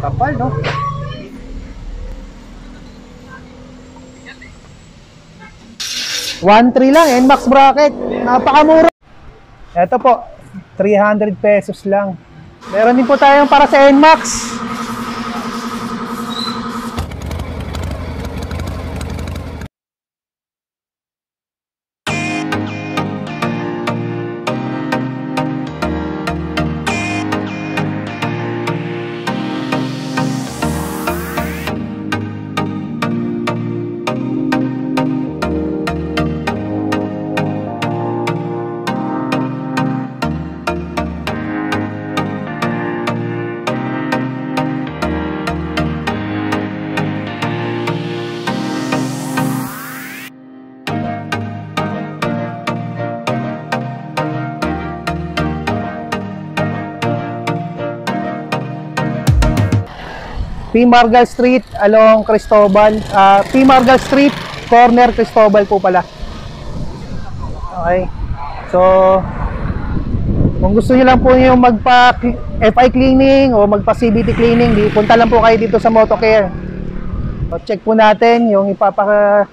Kapal, no? $1.3 lang, NMAX bracket. Napakamura. Ito po, 300 pesos lang. Meron din po tayong para sa NMAX. P. Margal Street along Cristobal, P. Margal Street, corner Cristobal po pala. Okay. So, kung gusto niyo lang po yung magpa FI cleaning o magpa CVT cleaning, punta lang po kayo dito sa Motocare. So, check po natin yung ipapa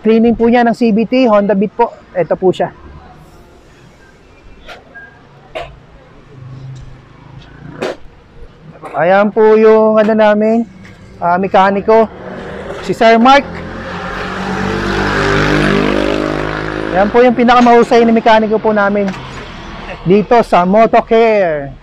cleaning po niya ng CVT, Honda Beat po. Ito po siya. Ayan po yung ano namin, mekaniko, si Sir Mark. Ayan po yung pinakamahusay na mekaniko po namin dito sa Motocare.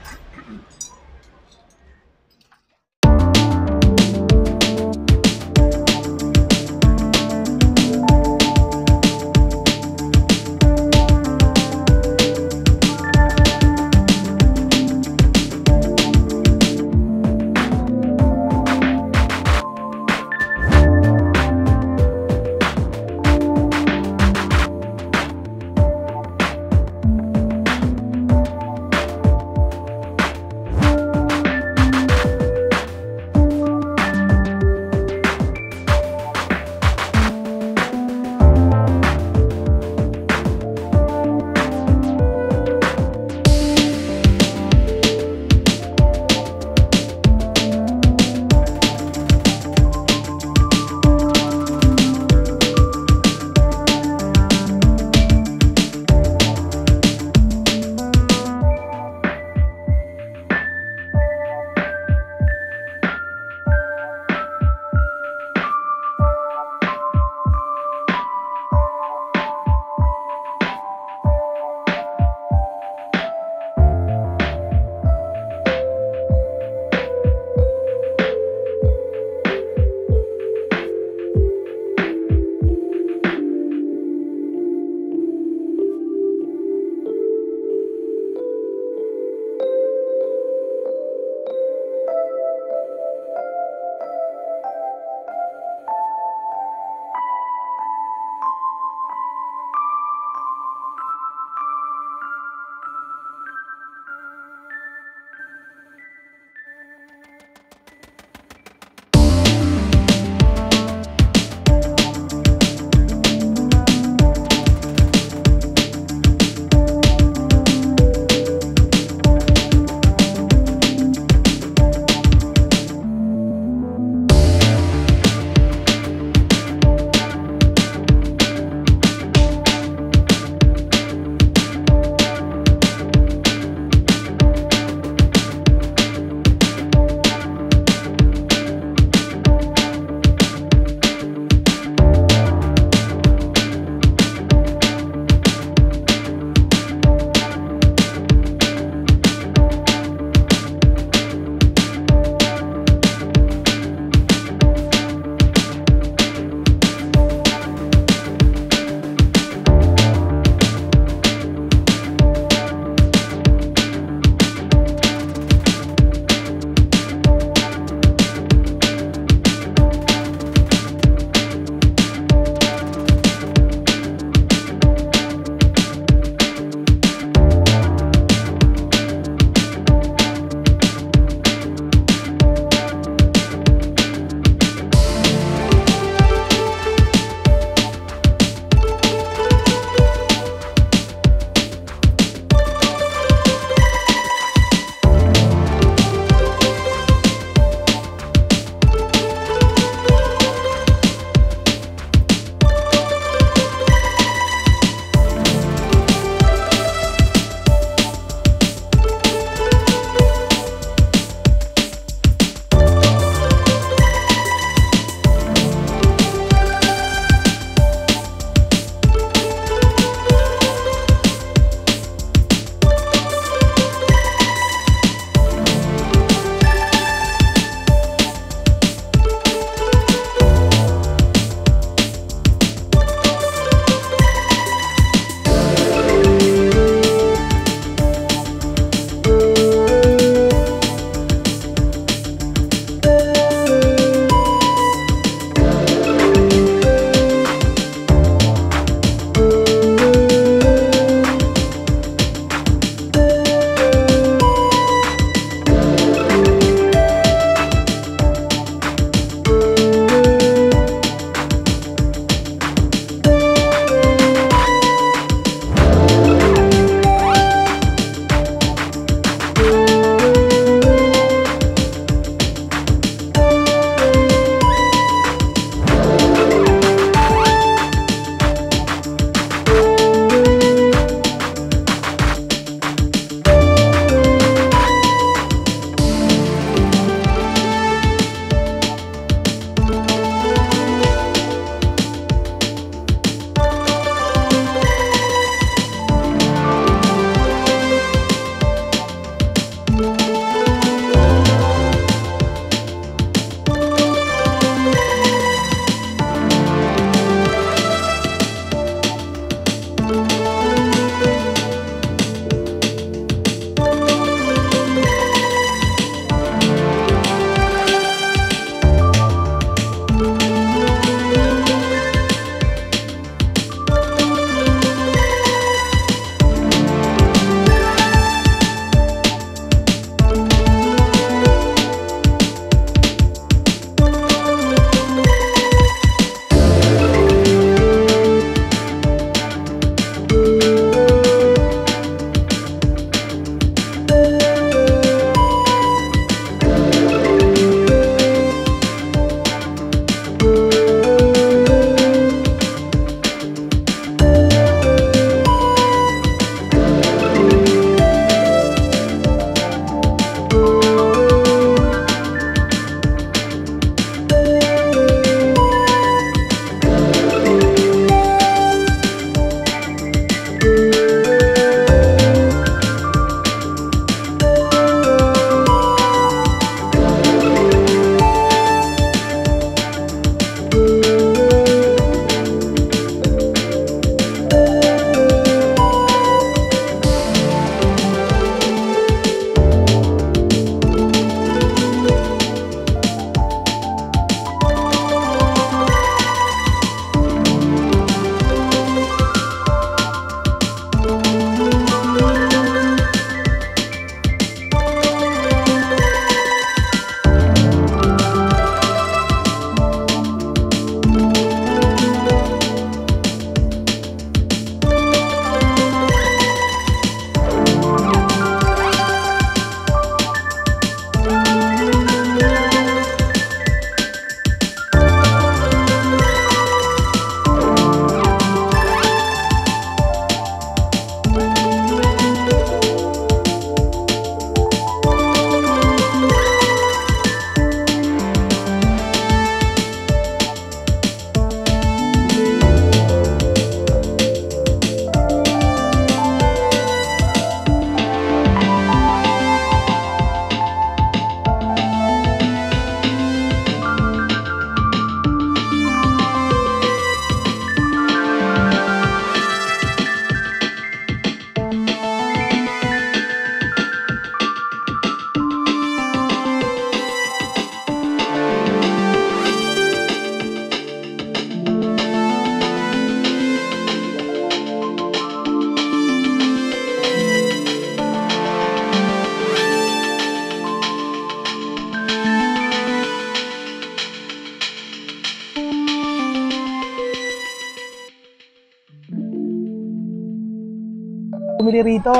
bumili rito.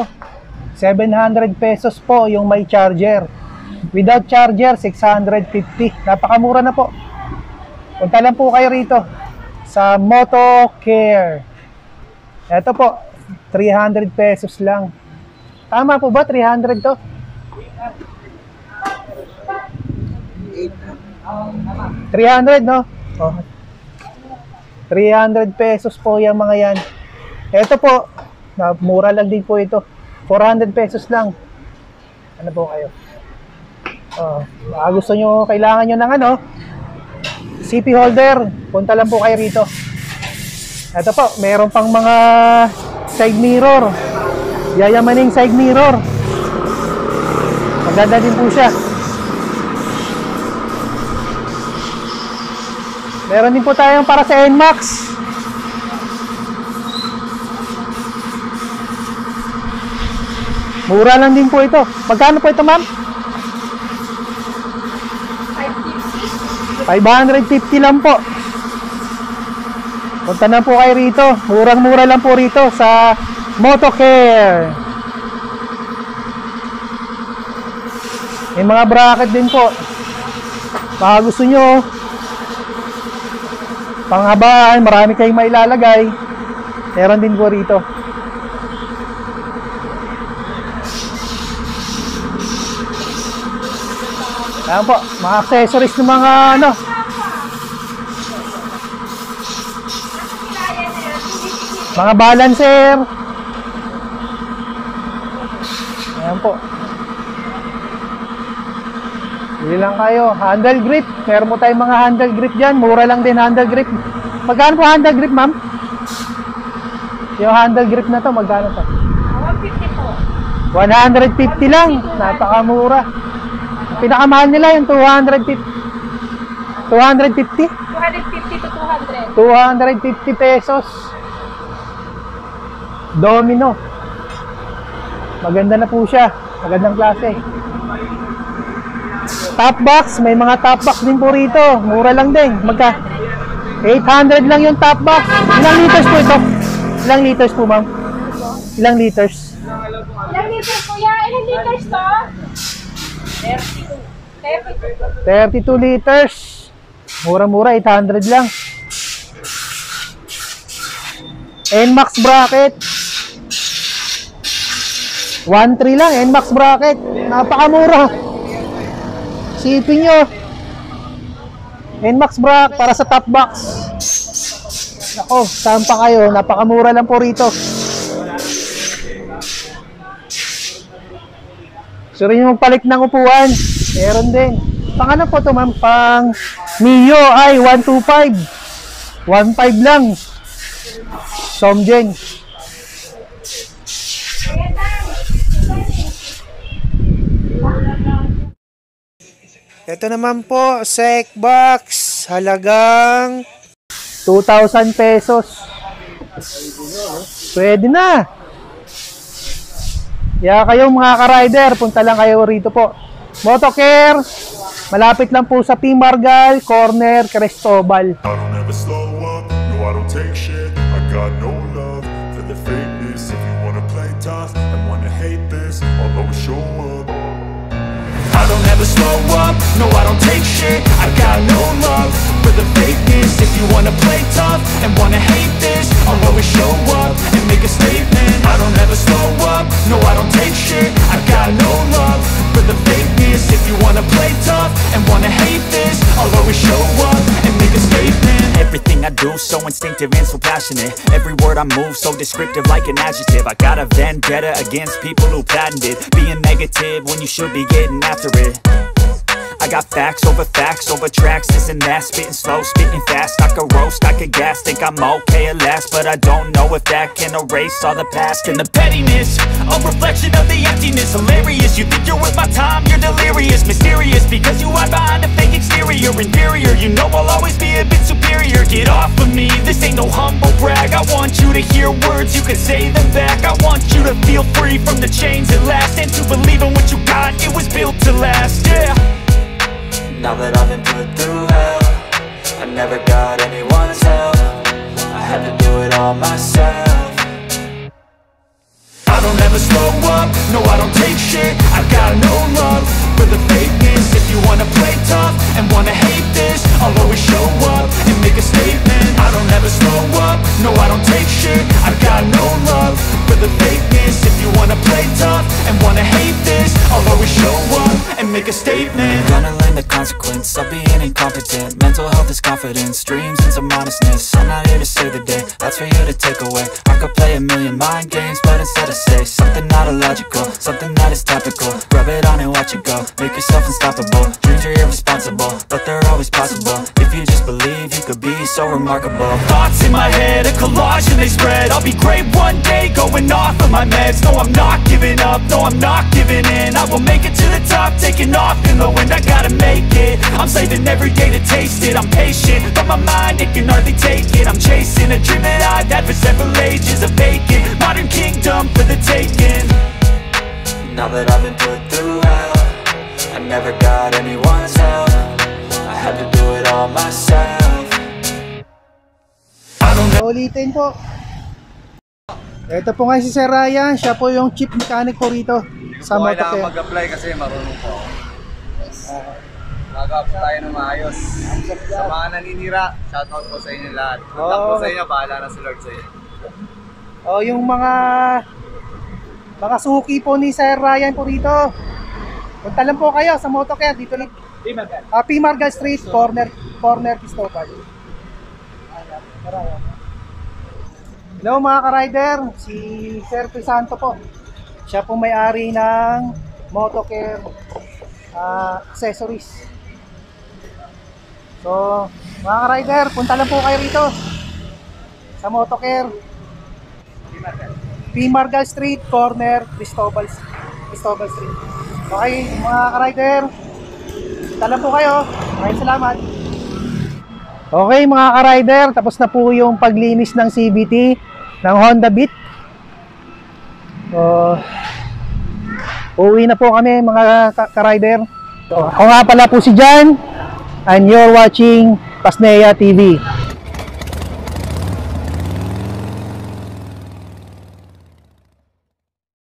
700 pesos po yung may charger. Without charger, 650. Napakamura na po. Punta lang po kayo rito sa Motocare. Ito po, 300 pesos lang. Tama po ba? 300 to? 300, no? Oh. 300 pesos po yung mga yan. Ito po, mura lang din po ito. 400 pesos lang. Ano po kayo? Oh, gusto nyo, kailangan nyo ng ano, CP holder, punta lang po kayo rito. Ito po, meron pang mga side mirror. Yayamaning side mirror. Maganda din po siya. Meron din po tayong para sa NMAX. Mura lang din po ito. Magkano po ito, ma'am? 550 lang po. Punta na po kayo rito. Murang-mura lang po rito sa Motocare. May mga bracket din po. Baka gusto nyo panghabaan, marami kayong mailalagay. Meron din po rito. Ayan po, mga accessories ng mga ano. Mga balancer. Ayan po. Bili lang kayo. Handle grip. Meron mo tayong mga handle grip dyan. Mura lang din handle grip. Magkano po handle grip, ma'am? Yung handle grip na to, magkano to? 150 po. 150 lang. Napakamura. Pinakamahal nila yung 250. 250? 250 to 200. 250 pesos. Domino. Maganda na po siya. Magandang klase. Top box. May mga top box din po rito. Mura lang din. 800 lang yung top box. Ilang liters po ito? Ilang liters po, ma'am? Ilang liters? Ilang liters kuya? Ilang liters to? 32 liters. Mura-mura, 800 lang. NMAX bracket. 1.3 lang, NMAX bracket. Napakamura. Sipin nyo. NMAX bracket para sa top box. Ako, saan pa kayo? Napakamura lang po rito. Gusto rin yung magpalit ng upuan. Meron din. Pang ano po ito, ma'am? Pang Mio ay 125. 1.5 lang. Somjeng. Ito naman po, sec box. Halagang 2,000 pesos. Pwede na. Kaya kayong mga ka-rider, punta lang kayo rito po. Motocare, malapit lang po sa P. Margal, corner, Cristobal. I don't ever slow up, no I don't take shit. I got no love for the fakeness. If you wanna play tough and wanna hate this, I'll always show up. I don't ever slow up, no I don't take shit. I got no love for the fakeness. If you wanna play tough and wanna hate this, I'll always show up and make a statement. I don't ever slow up, no I don't take shit. I got no love for the fakeness. If you wanna play tough and wanna hate this, I'll always show up and make a statement. Everything I do so instinctive and so passionate. Every word I move so descriptive like an adjective. I got a vendetta against people who patented being negative when you should be getting after it. I got facts over tracks, this and that. Spitting slow, spitting fast. I could roast, I could gas. Think I'm okay at last, but I don't know if that can erase all the past. And the pettiness, a reflection of the emptiness. Hilarious, you think you're worth my time, you're delirious. Mysterious, because you hide behind a fake exterior. Inferior, you know I'll always be a bit superior. Get off of me, this ain't no humble brag. I want you to hear words, you can say them back. I want you to feel free from the chains at last, and to believe in what you got, it was built to last, yeah. Now that I've been put through hell, I never got anyone's help. I had to do it all myself. I don't make a statement. Gonna learn the consequence of being incompetent. Mental health is confidence, dreams and some honestness. I'm not here to save the day, that's for you to take away. I could play a million mind games, but instead I say something not illogical, something that is topical. Rub it on and watch it go, make yourself unstoppable. Dreams are irresponsible, but they're always possible. If you just believe, you could be so remarkable. Thoughts in my head, a collage and they spread. I'll be great one day, going off of my meds. No, I'm not giving up, no, I'm not giving in. I will make it to the top, taking off in the wind. I gotta make it, I'm saving every day to taste it. I'm patient, but my mind, it can hardly take it. I'm chasing a dream that I've had for several ages. A vacant, modern kingdom for the taking. Now that I've been put through hell, I never got anyone's help. I had to do it all myself. Ulitin po. Ito po nga si Sir Ryan, siya po yung chief mechanic po rito sa Kailangan Motocare. mag-apply kasi marunong po ako. Nag-apply tayo ng maayos. Sa mga naninira, shoutout po sa inyo lahat. Good luck po sa inyo, bahala na si Lord sa inyo. Oh, yung mga suki po ni Sir Ryan po dito. Punta lang po kayo sa Motocare dito lang. P. Margal Street, corner Cristobal. Hello mga ka-rider, si Sir Crisanto po. Siya po may-ari ng Motocare accessories. So, mga ka-rider, punta lang po kayo rito sa Motocare. P. Margal Street, corner Cristobal Street. Okay, mga ka-rider, punta lang po kayo. Maraming salamat. Okay mga ka-rider, tapos na po yung paglinis ng CVT ng Honda Beat. So, uwi na po kami mga ka-rider. So, ako nga pala po si Jan and you're watching Pasnea TV.